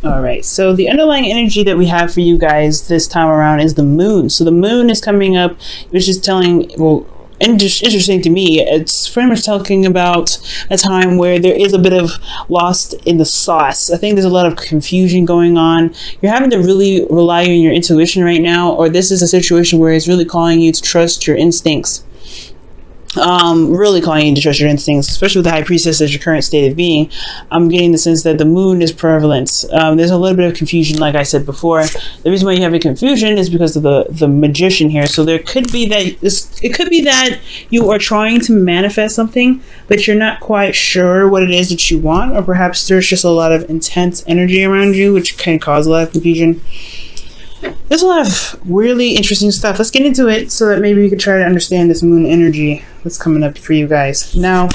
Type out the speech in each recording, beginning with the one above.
All right, so the underlying energy that we have for you guys this time around is the moon. So the moon is coming up, which is telling, well, interesting to me. It's pretty much talking about a time where there is a bit of lost in the sauce. I think there's a lot of confusion going on. You're having to really rely on your intuition right now, or this is a situation where it's really calling you to trust your instincts. Really calling you to trust your instincts, especially with the High Priestess as your current state of being. I'm getting the sense that the moon is prevalent. There's a little bit of confusion, like I said before. The reason why you're having confusion is because of the Magician here. So there could be that it could be that you are trying to manifest something, but you're not quite sure what it is that you want, or perhaps there's just a lot of intense energy around you, which can cause a lot of confusion. There's a lot of really interesting stuff. Let's get into it so that maybe we could try to understand this moon energy that's coming up for you guys. Now,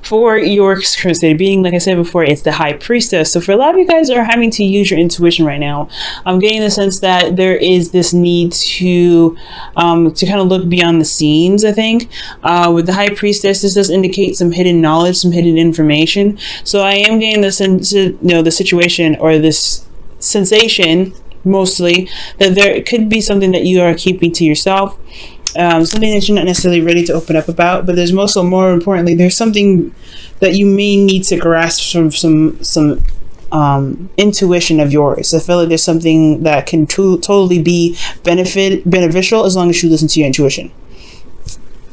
for your current state of being, like I said before, it's the High Priestess. So for a lot of you guys are having to use your intuition right now. I'm getting the sense that there is this need to kind of look beyond the scenes, I think. With the High Priestess, this does indicate some hidden knowledge, some hidden information. So I am getting the sense, the situation or this sensation mostly that there could be something that you are keeping to yourself, something that you're not necessarily ready to open up about, but there's also, more importantly, there's something that you may need to grasp from some intuition of yours. I feel like there's something that can totally be beneficial as long as you listen to your intuition.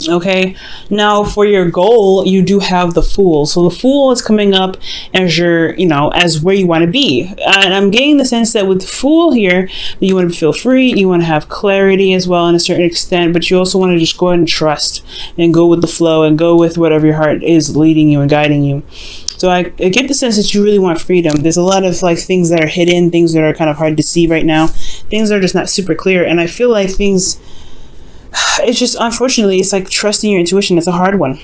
Okay, now for your goal, you do have the Fool. So the Fool is coming up as your, as where you want to be. And I'm getting the sense that with the Fool here, that you want to feel free, you want to have clarity as well in a certain extent, but you also want to just go ahead and trust and go with the flow and go with whatever your heart is leading you and guiding you. So I get the sense that you really want freedom. There's a lot of things that are hidden, things that are kind of hard to see right now, things that are just not super clear. And I feel like it's just, unfortunately, it's like trusting your intuition. It's a hard one.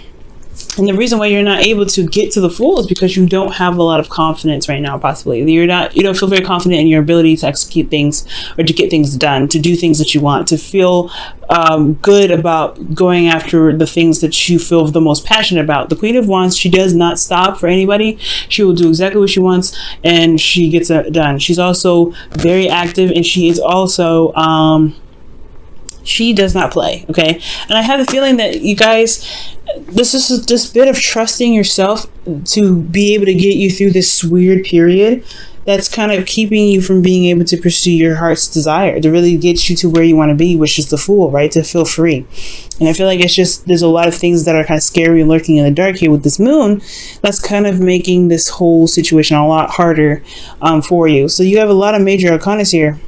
And the reason why you're not able to get to the Fool is because you don't have a lot of confidence right now, possibly. You don't feel very confident in your ability to execute things or to get things done, to do things that you want, to feel good about going after the things that you feel the most passionate about. The Queen of Wands, she does not stop for anybody. She will do exactly what she wants and she gets it done. She's also very active, and she is also... she does not play, okay? And I have the feeling that you guys, this bit of trusting yourself to be able to get you through this weird period that's kind of keeping you from being able to pursue your heart's desire, to really get you to where you want to be, which is the Fool, right? To feel free. And I feel like it's just, there's a lot of things that are kind of scary and lurking in the dark here with this moon. That's kind of making this whole situation a lot harder for you. So you have a lot of major arcanas here.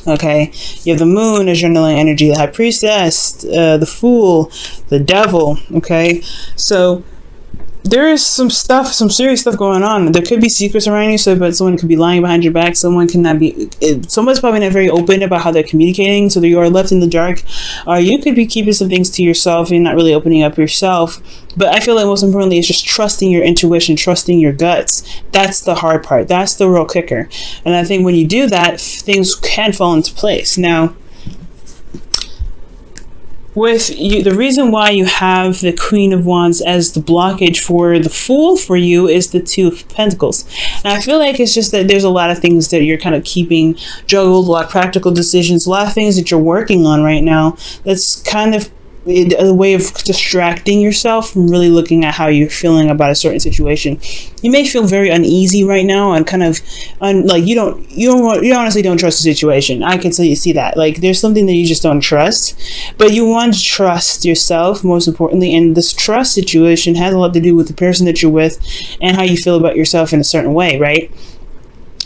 Okay, you have the moon as your underlying energy, the High Priestess, the Fool, the Devil. Okay, so there is some serious stuff going on. There could be secrets around you, but someone could be lying behind your back. Someone's probably not very open about how they're communicating, so that you are left in the dark. Or you could be keeping some things to yourself and not really opening up yourself. But I feel like most importantly, it's just trusting your intuition, trusting your guts. That's the hard part. That's the real kicker. And I think when you do that, things can fall into place. Now, with you, the reason why you have the Queen of Wands as the blockage for the Fool for you is the Two of Pentacles. And I feel like it's just that there's a lot of things that you're kind of keeping juggled, a lot of practical decisions, a lot of things that you're working on right now that's kind of a way of distracting yourself from really looking at how you're feeling about a certain situation. You may feel very uneasy right now and kind of like you honestly don't trust the situation. I can see that. Like there's something that you just don't trust, but you want to trust yourself most importantly. And this trust situation has a lot to do with the person that you're with and how you feel about yourself in a certain way, right?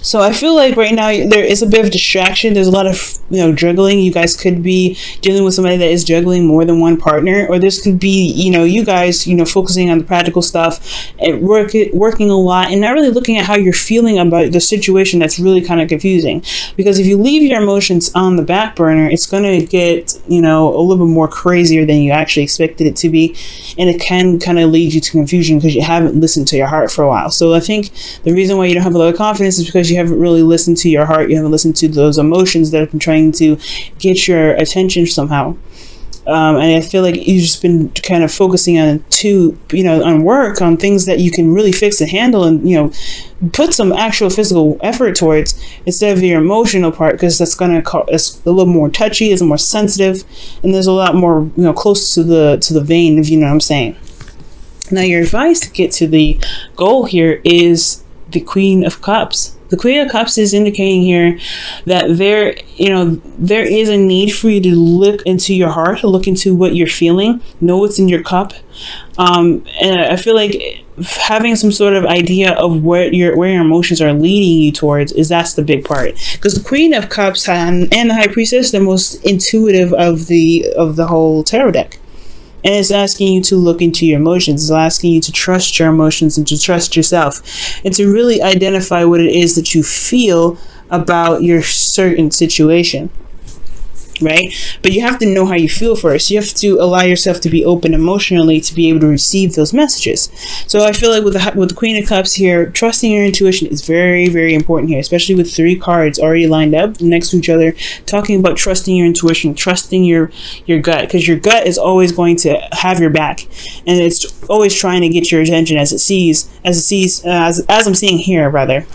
So I feel like right now there is a bit of distraction. There's a lot of, juggling. You guys could be dealing with somebody that is juggling more than one partner, or this could be, you guys, focusing on the practical stuff and working a lot and not really looking at how you're feeling about the situation. That's really kind of confusing, because if you leave your emotions on the back burner, it's going to get, a little bit more crazier than you actually expected it to be. And it can kind of lead you to confusion because you haven't listened to your heart for a while. So I think the reason why you don't have a lot of confidence is because you haven't really listened to your heart. You haven't listened to those emotions that have been trying to get your attention somehow. And I feel like you've just been kind of focusing on work, on things that you can really fix and handle, and put some actual physical effort towards, instead of your emotional part, because that's it's a little more touchy, it's more sensitive, and there's a lot more close to the vein, if you know what I'm saying. Now, your advice to get to the goal here is the Queen of Cups. The Queen of Cups is indicating here that there is a need for you to look into your heart, to look into what you're feeling, know what's in your cup. And I feel like having some sort of idea of where your emotions are leading you towards that's the big part. Because the Queen of Cups and the High Priestess, the most intuitive of the whole tarot deck. And it's asking you to look into your emotions. It's asking you to trust your emotions and to trust yourself, and to really identify what it is that you feel about your certain situation. Right? But you have to know how you feel first. You have to allow yourself to be open emotionally to be able to receive those messages. So I feel like with the Queen of Cups here, trusting your intuition is very, very important here, especially with 3 cards already lined up next to each other, talking about trusting your intuition, trusting your gut, because your gut is always going to have your back, and it's always trying to get your attention as I'm seeing here, rather.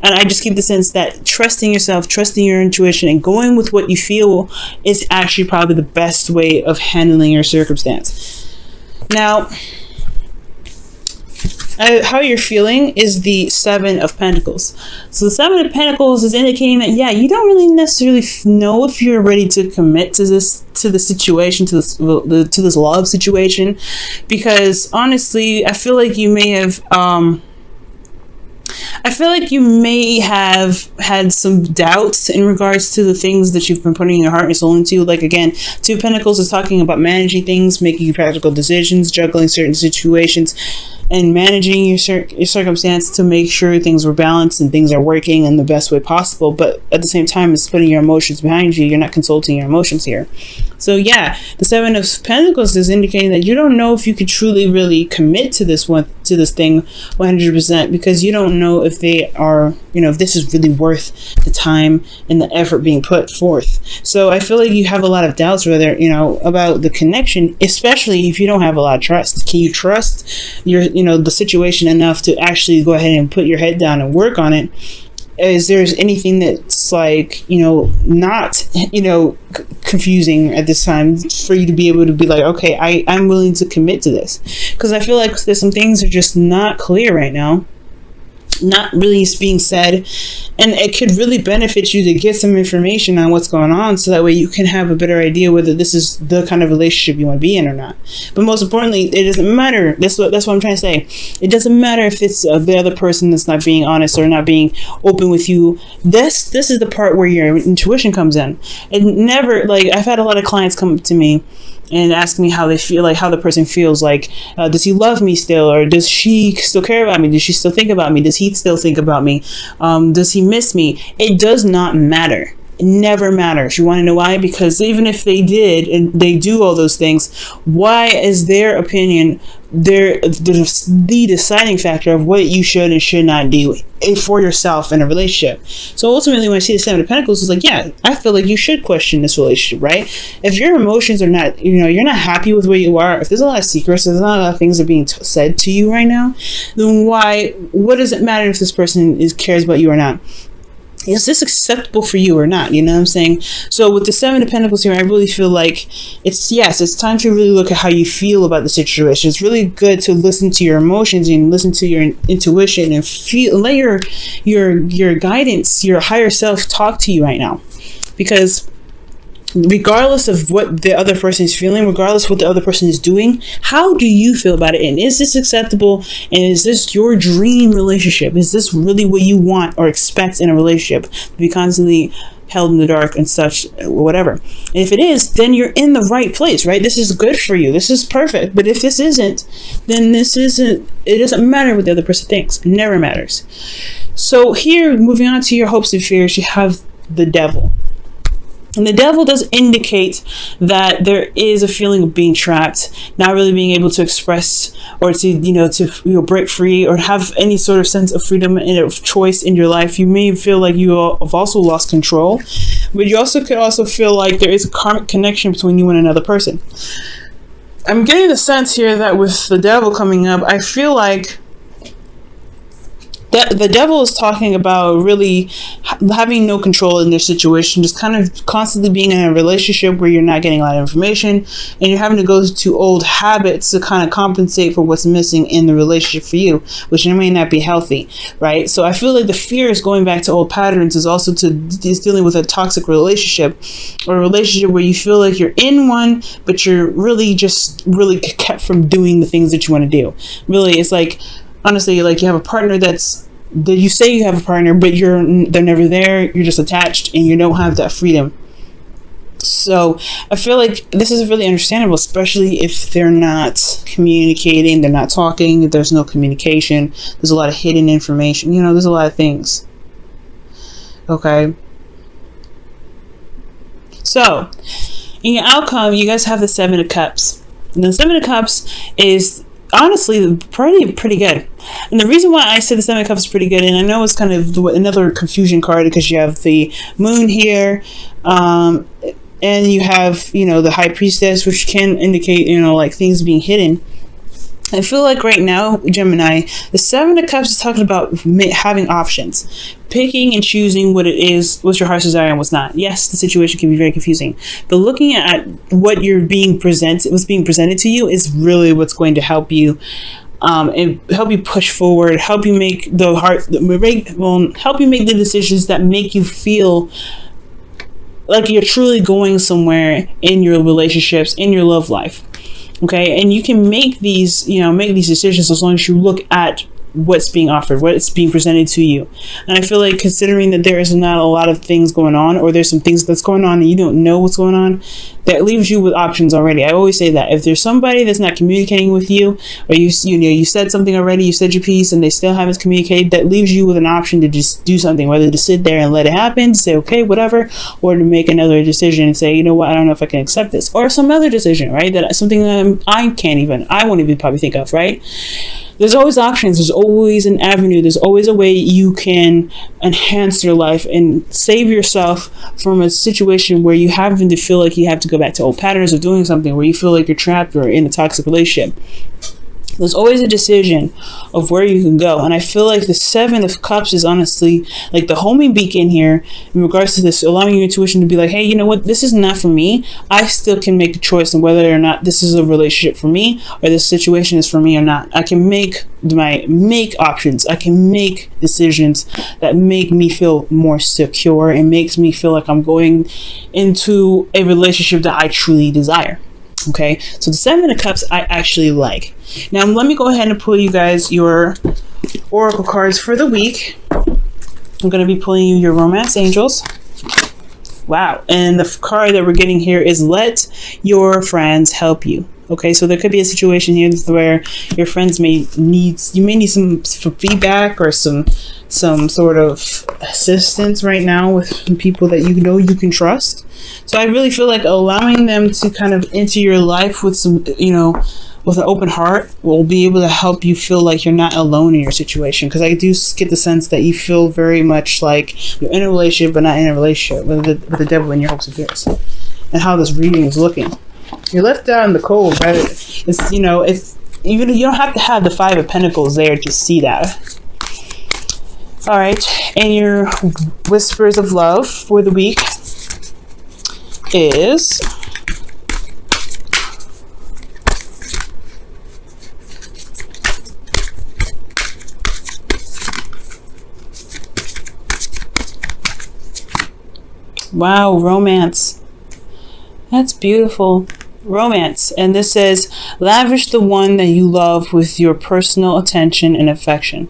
And I just get the sense that trusting yourself, trusting your intuition, and going with what you feel is actually probably the best way of handling your circumstance. Now, how you're feeling is the 7 of Pentacles. So the 7 of Pentacles is indicating that, you don't really necessarily know if you're ready to commit to the situation, to this love situation, because honestly, I feel like you may have had some doubts in regards to the things that you've been putting your heart and soul into. Like, again, 2 of Pentacles is talking about managing things, making practical decisions, juggling certain situations, and managing your circumstance to make sure things were balanced and things are working in the best way possible. But at the same time, it's putting your emotions behind you. You're not consulting your emotions here. So the 7 of Pentacles is indicating that you don't know if you could truly really commit to this thing 100%, because you don't know if they are, if this is really worth the time and the effort being put forth. So I feel like you have a lot of doubts whether, about the connection, especially if you don't have a lot of trust. Can you trust the situation enough to actually go ahead and put your head down and work on it? Is there anything that's not confusing at this time for you to be able to be like, okay, I'm willing to commit to this? Because I feel like there's some things that are just not clear right now, not really being said, and it could really benefit you to get some information on what's going on, so that way you can have a better idea whether this is the kind of relationship you want to be in or not. But most importantly, it doesn't matter. That's what I'm trying to say. It doesn't matter if it's the other person that's not being honest or not being open with you. This is the part where your intuition comes in. And never, I've had a lot of clients come up to me and ask me how they feel, like how the person feels, like does he love me still, or does she still care about me, does she still think about me, does he still think about me, does he miss me? It does not matter. It never matters. You want to know why? Because even if they did and they do all those things, why is their opinion the deciding factor of what you should and should not do for yourself in a relationship? So ultimately, when I see the 7 of Pentacles, it's like, I feel like you should question this relationship, right? If your emotions are not, you're not happy with where you are, if there's a lot of secrets, there's not a lot of things that are being said to you right now, then what does it matter if this person cares about you or not? Is this acceptable for you or not? You know what I'm saying? So with the 7 of Pentacles here, I really feel like it's time to really look at how you feel about the situation. It's really good to listen to your emotions and listen to your intuition and let your guidance, your higher self talk to you right now. Because regardless of what the other person is feeling, regardless of what the other person is doing, how do you feel about it? And is this acceptable? And is this your dream relationship? Is this really what you want or expect in a relationship? To be constantly held in the dark and such, whatever. And if it is, then you're in the right place, right? This is good for you. This is perfect. But if this isn't, then it doesn't matter what the other person thinks. It never matters. So here, moving on to your hopes and fears, you have the Devil. And the devil does indicate that there is a feeling of being trapped, not really being able to express or to break free or have any sort of sense of freedom and of choice in your life. You may feel like you have also lost control, but you also could also feel like there is a karmic connection between you and another person. I'm getting the sense here that with the devil coming up, I feel like the devil is talking about really having no control in their situation, just kind of constantly being in a relationship where you're not getting a lot of information and you're having to go to old habits to kind of compensate for what's missing in the relationship for you, which may not be healthy, right? So I feel like the fear is going back to old patterns is also is dealing with a toxic relationship, or a relationship where you feel like you're in one, but you're really kept from doing the things that you want to do. Really, it's like, honestly, like you have a partner that you say you have a partner, but they're never there. You're just attached and you don't have that freedom. So I feel like this is really understandable, especially if they're not communicating, they're not talking, there's no communication, there's a lot of hidden information, there's a lot of things. Okay. So in your outcome, you guys have the Seven of Cups. And the Seven of Cups is honestly pretty good. And the reason why I say the Seven of Cups is pretty good, and I know it's kind of another confusion card because you have the Moon here, and you have the High Priestess, which can indicate like things being hidden. I feel like right now, Gemini, the Seven of Cups is talking about having options, picking and choosing what it is, what's your heart's desire and what's not. Yes, the situation can be very confusing, but looking at what's being presented to you is really what's going to help you, and help you push forward, help you make help you make the decisions that make you feel like you're truly going somewhere in your relationships, in your love life. Okay, and you can make these decisions as long as you look at what's being offered, what's being presented to you. And I feel like, considering that there is not a lot of things going on, or there's some things that's going on and you don't know what's going on, that leaves you with options already. I always say that if there's somebody that's not communicating with you, or you said something already, you said your piece and they still haven't communicated, that leaves you with an option to just do something, whether to sit there and let it happen, say okay, whatever, or to make another decision and say, you know what, I don't know if I can accept this, or some other decision, right? That something that I won't even probably think of, right? There's always options. There's always an avenue. There's always a way you can enhance your life and save yourself from a situation where you happen to feel like you have to go back to old patterns of doing something, where you feel like you're trapped or in a toxic relationship. There's always a decision of where you can go. And I feel like the Seven of Cups is honestly like the homing beacon here in regards to this, allowing your intuition to be like, hey, you know what? This is not for me. I still can make a choice on whether or not this is a relationship for me, or this situation is for me or not. I can make options. I can make decisions that make me feel more secure and makes me feel like I'm going into a relationship that I truly desire. Okay, so the Seven of Cups I actually like. Now let me go ahead and pull you guys your oracle cards for the week. I'm going to be pulling you your romance angels. Wow, and the card that we're getting here is let your friends help you. Okay, so there could be a situation here where your friends may need some feedback or some sort of assistance right now with people that you know you can trust. So I really feel like allowing them to kind of enter your life with some, with an open heart will be able to help you feel like you're not alone in your situation. Because I do get the sense that you feel very much like you're in a relationship but not in a relationship with the devil in your hopes and fears. And how this reading is looking. You're left out in the cold, right? It's you don't have to have the Five of Pentacles there to see that. All right, and your whispers of love for the week is wow, romance. That's beautiful. Romance. And this says, lavish the one that you love with your personal attention and affection.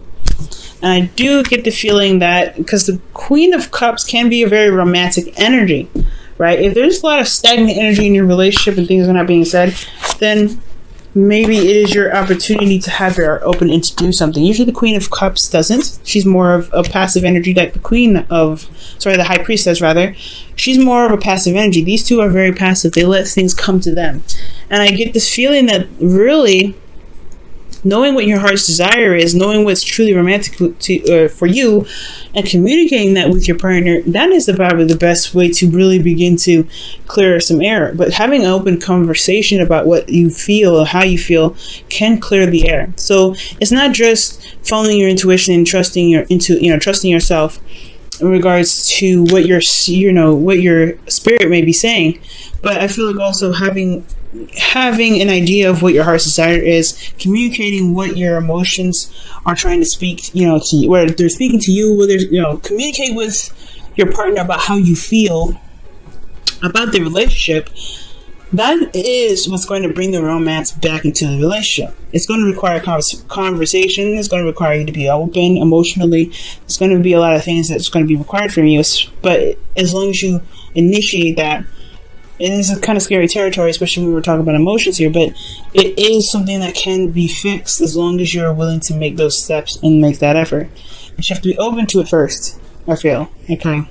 And I do get the feeling that, because the Queen of Cups can be a very romantic energy, right? If there's a lot of stagnant energy in your relationship and things are not being said, then maybe it is your opportunity to have your heart open and to do something. Usually the Queen of Cups doesn't. She's more of a passive energy, like the High Priestess rather. She's more of a passive energy. These two are very passive. They let things come to them. And I get this feeling that really knowing what your heart's desire is, knowing what's truly romantic for you, and communicating that with your partner, that is probably the best way to really begin to clear some air. But having an open conversation about what you feel or how you feel can clear the air. So it's not just following your intuition and trusting yourself in regards to what your spirit may be saying, but I feel like also having an idea of what your heart's desire is, communicating what your emotions are trying to speak, to you, whether they're speaking to you, whether communicate with your partner about how you feel about the relationship. That is what's going to bring the romance back into the relationship. It's going to require conversation. It's going to require you to be open emotionally. It's going to be a lot of things that's going to be required from you. But as long as you initiate that, it is a kind of scary territory, especially when we're talking about emotions here, but it is something that can be fixed as long as you're willing to make those steps and make that effort. But you have to be open to it first, I feel. Okay.